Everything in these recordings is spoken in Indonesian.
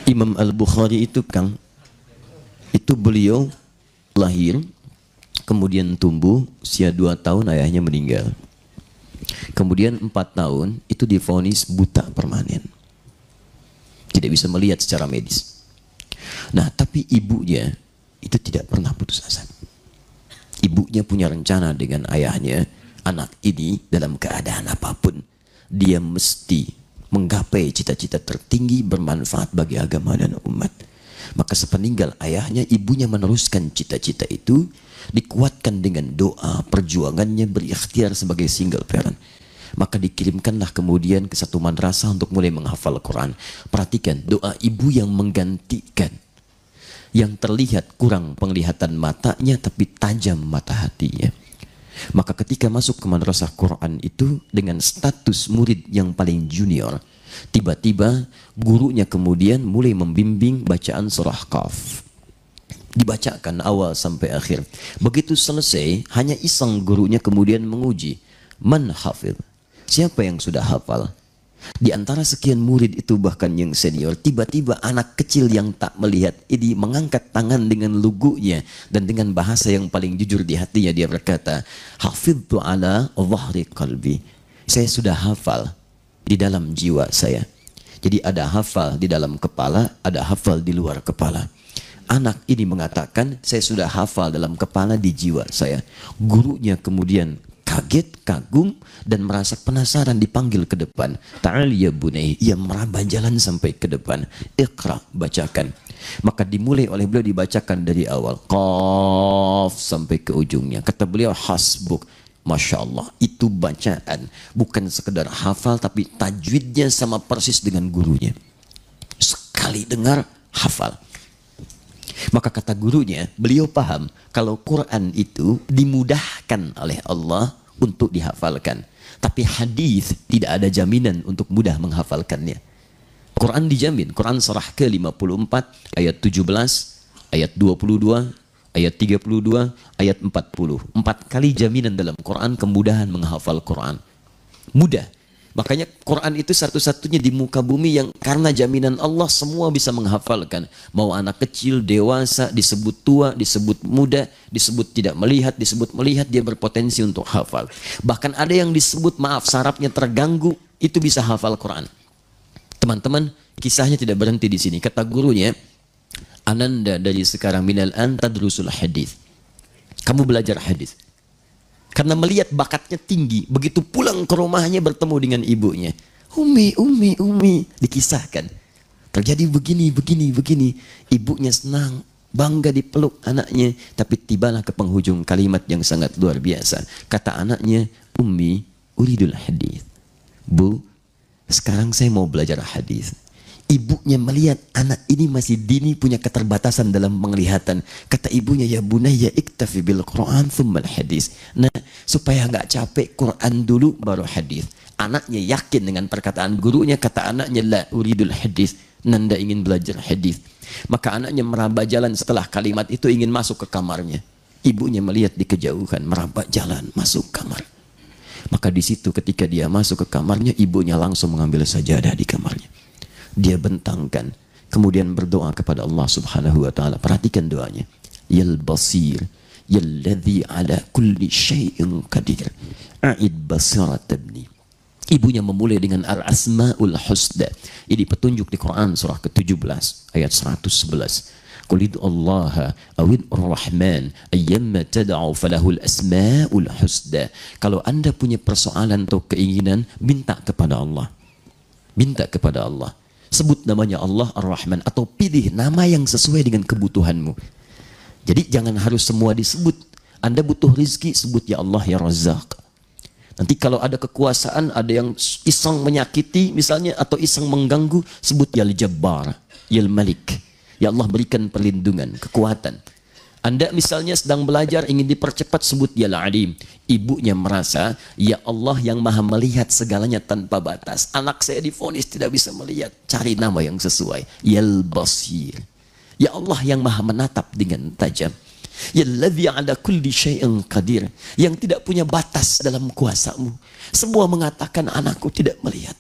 Imam Al-Bukhari itu Kang, itu beliau lahir, kemudian tumbuh, usia 2 tahun ayahnya meninggal. Kemudian 4 tahun itu divonis buta permanen. Tidak bisa melihat secara medis. Nah, tapi ibunya itu tidak pernah putus asa. Ibunya punya rencana dengan ayahnya, anak ini dalam keadaan apapun, dia mesti menggapai cita-cita tertinggi bermanfaat bagi agama dan umat. Maka sepeninggal ayahnya, ibunya meneruskan cita-cita itu, dikuatkan dengan doa, perjuangannya berikhtiar sebagai single parent. Maka dikirimkanlah kemudian ke satu madrasah untuk mulai menghafal Quran. Perhatikan doa ibu yang menggantikan. Yang terlihat kurang penglihatan matanya tapi tajam mata hatinya. Maka ketika masuk ke madrasah Quran itu dengan status murid yang paling junior, tiba-tiba gurunya kemudian mulai membimbing bacaan surah Qaf. Dibacakan awal sampai akhir. Begitu selesai, hanya iseng gurunya kemudian menguji, man hafidh? Siapa yang sudah hafal? Di antara sekian murid itu bahkan yang senior, tiba-tiba anak kecil yang tak melihat ini mengangkat tangan dengan lugunya dan dengan bahasa yang paling jujur di hatinya dia berkata, hafidtu ala dhahri qalbi. Saya sudah hafal di dalam jiwa saya. Jadi ada hafal di dalam kepala, ada hafal di luar kepala. Anak ini mengatakan, saya sudah hafal dalam kepala, di jiwa saya. Gurunya kemudian kaget, kagum, dan merasa penasaran, dipanggil ke depan. Ta'al ya bunai, ia meraba jalan sampai ke depan. Iqra, bacakan. Maka dimulai oleh beliau dibacakan dari awal. Qaf sampai ke ujungnya. Kata beliau, hasbuk. Masya Allah, itu bacaan. Bukan sekedar hafal, tapi tajwidnya sama persis dengan gurunya. Sekali dengar, hafal. Maka kata gurunya, beliau paham kalau Quran itu dimudahkan oleh Allah untuk dihafalkan. Tapi hadis tidak ada jaminan untuk mudah menghafalkannya. Quran dijamin. Quran surah ke-54 ayat 17, ayat 22, ayat 32, ayat 40. 4 kali jaminan dalam Quran kemudahan menghafal Quran. Mudah. Makanya Quran itu satu-satunya di muka bumi yang karena jaminan Allah semua bisa menghafalkan. Mau anak kecil, dewasa, disebut tua, disebut muda, disebut tidak melihat, disebut melihat, dia berpotensi untuk hafal. Bahkan ada yang disebut, maaf, sarafnya terganggu, itu bisa hafal Quran. Teman-teman, kisahnya tidak berhenti di sini. Kata gurunya, Ananda dari sekarang minal an tadrusul hadis. Kamu belajar hadis. Karena melihat bakatnya tinggi, begitu pulang ke rumahnya bertemu dengan ibunya. Umi, dikisahkan. Terjadi begini. Ibunya senang, bangga dipeluk anaknya. Tapi tibalah ke penghujung kalimat yang sangat luar biasa. Kata anaknya, Umi, uridul hadis. Bu, sekarang saya mau belajar hadis. Ibunya melihat anak ini masih dini, punya keterbatasan dalam penglihatan. Kata ibunya, ya bunayya iktafi bil Quran thummal hadis. Nah, supaya nggak capek, Quran dulu baru hadis. Anaknya yakin dengan perkataan gurunya. Kata anaknya, la uridul hadis. Nanda ingin belajar hadis. Maka anaknya meraba jalan setelah kalimat itu, ingin masuk ke kamarnya. Ibunya melihat di kejauhan, meraba jalan masuk kamar. Maka di situ ketika dia masuk ke kamarnya, ibunya langsung mengambil sajadah di kamarnya. Dia bentangkan, kemudian berdoa kepada Allah Subhanahu wa taala. Perhatikan doanya. Yal basir, yalladzi ala kulli syai'in qadir. A'id basirat ibni. Ibunya memulai dengan al-asmaul husna. Ini petunjuk di Quran surah ke-17 ayat 111. Qul id'ullaha awid ar-rahman ayyamma tad'u falahul asmaul husna. Kalau Anda punya persoalan atau keinginan, minta kepada Allah. Minta kepada Allah. Sebut namanya Allah Ar-Rahman, atau pilih nama yang sesuai dengan kebutuhanmu. Jadi jangan harus semua disebut. Anda butuh rizki, sebut ya Allah ya Razzaq. Nanti kalau ada kekuasaan, ada yang iseng menyakiti misalnya, atau iseng mengganggu, sebut ya Al-Jabbar, ya Al-Malik. Ya Allah berikan perlindungan, kekuatan. Anda misalnya sedang belajar, ingin dipercepat, sebut ya Al-Alim. Ibunya merasa, ya Allah yang maha melihat segalanya tanpa batas. Anak saya divonis tidak bisa melihat. Cari nama yang sesuai. Ya Al-Basir. Ya Allah yang maha menatap dengan tajam. Ya Alladzi ala kulli syai'in qadir. Yang tidak punya batas dalam kuasamu. Semua mengatakan anakku tidak melihat.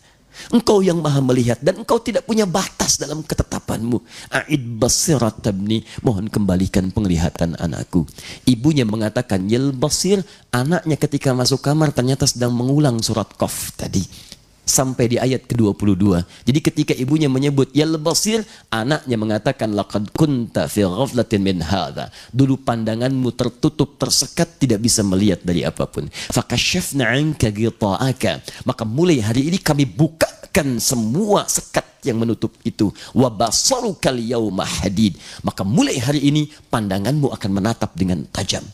Engkau yang maha melihat dan engkau tidak punya batas dalam ketetapan. hadapanmu. A'id basirat tabni, mohon kembalikan penglihatan anakku. Ibunya mengatakan, Yal Basir, anaknya ketika masuk kamar ternyata sedang mengulang surat Qaf tadi. Sampai di ayat ke-22. Jadi ketika ibunya menyebut Yal Basir, anaknya mengatakan laqad kunta fi ghaflatin min hadza. Dulu pandanganmu tertutup, tersekat, tidak bisa melihat dari apapun. Fakashafna 'anka ghita'aka. Maka mulai hari ini kami bukakan semua sekat yang menutup itu. Wa basarukal yauma hadid. Maka mulai hari ini pandanganmu akan menatap dengan tajam.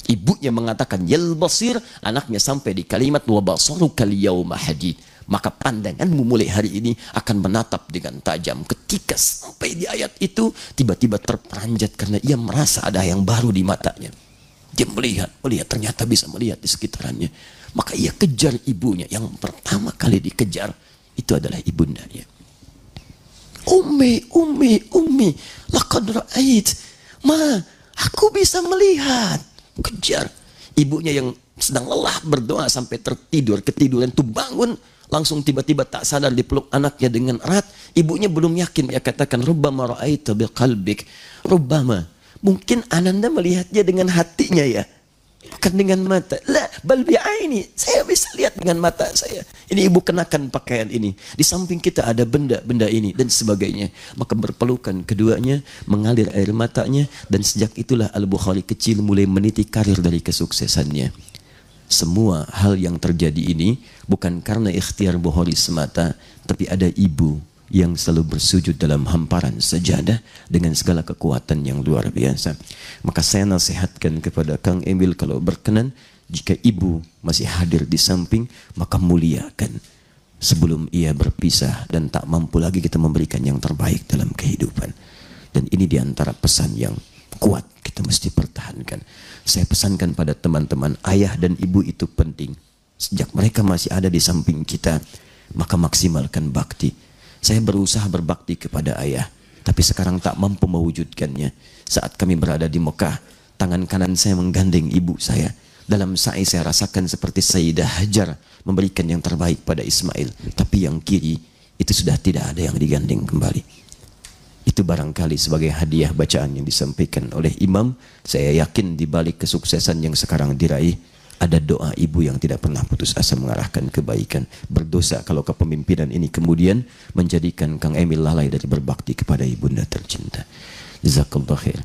Ibunya mengatakan Yal Basir, anaknya sampai di kalimat wa basarukal yauma hadid. Maka pandanganmu mulai hari ini akan menatap dengan tajam. Ketika sampai di ayat itu, tiba-tiba terperanjat karena ia merasa ada yang baru di matanya. Dia melihat ternyata bisa melihat di sekitarannya. Maka ia kejar ibunya. Yang pertama kali dikejar itu adalah ibundanya. Ummi, laqad ra'ait. Ma, aku bisa melihat. Kejar. Ibunya yang sedang lelah berdoa sampai tertidur, ketiduran itu bangun, langsung tiba-tiba tak sadar dipeluk anaknya dengan erat. Ibunya belum yakin, dia katakan rubbama ra'aita biqalbik. Rubbama, mungkin ananda melihatnya dengan hatinya ya, bukan dengan mata. La bal bi'aini, saya bisa lihat dengan mata saya. Ini ibu kenakan pakaian ini, di samping kita ada benda-benda ini dan sebagainya. Maka berpelukan keduanya, mengalir air matanya, dan sejak itulah Al-Bukhari kecil mulai meniti karir dari kesuksesannya. Semua hal yang terjadi ini bukan karena ikhtiar Bukhari semata, tapi ada ibu yang selalu bersujud dalam hamparan sajadah dengan segala kekuatan yang luar biasa. Maka saya nasihatkan kepada Kang Emil, kalau berkenan, jika ibu masih hadir di samping, maka muliakan sebelum ia berpisah dan tak mampu lagi kita memberikan yang terbaik dalam kehidupan. Dan ini diantara pesan yang kuat kita mesti pertahankan. Saya pesankan pada teman-teman, ayah dan ibu itu penting. Sejak mereka masih ada di samping kita, maka maksimalkan bakti. Saya berusaha berbakti kepada ayah, tapi sekarang tak mampu mewujudkannya. Saat kami berada di Mekah, tangan kanan saya menggandeng ibu saya. Dalam sa'i saya rasakan seperti Sayyidah Hajar memberikan yang terbaik pada Ismail. Tapi yang kiri, itu sudah tidak ada yang digandeng kembali. Itu barangkali sebagai hadiah bacaan yang disampaikan oleh imam. Saya yakin di balik kesuksesan yang sekarang diraih, ada doa ibu yang tidak pernah putus asa mengarahkan kebaikan. Berdosa kalau kepemimpinan ini kemudian menjadikan Kang Emil lalai dari berbakti kepada ibunda tercinta. Jazakallah khair.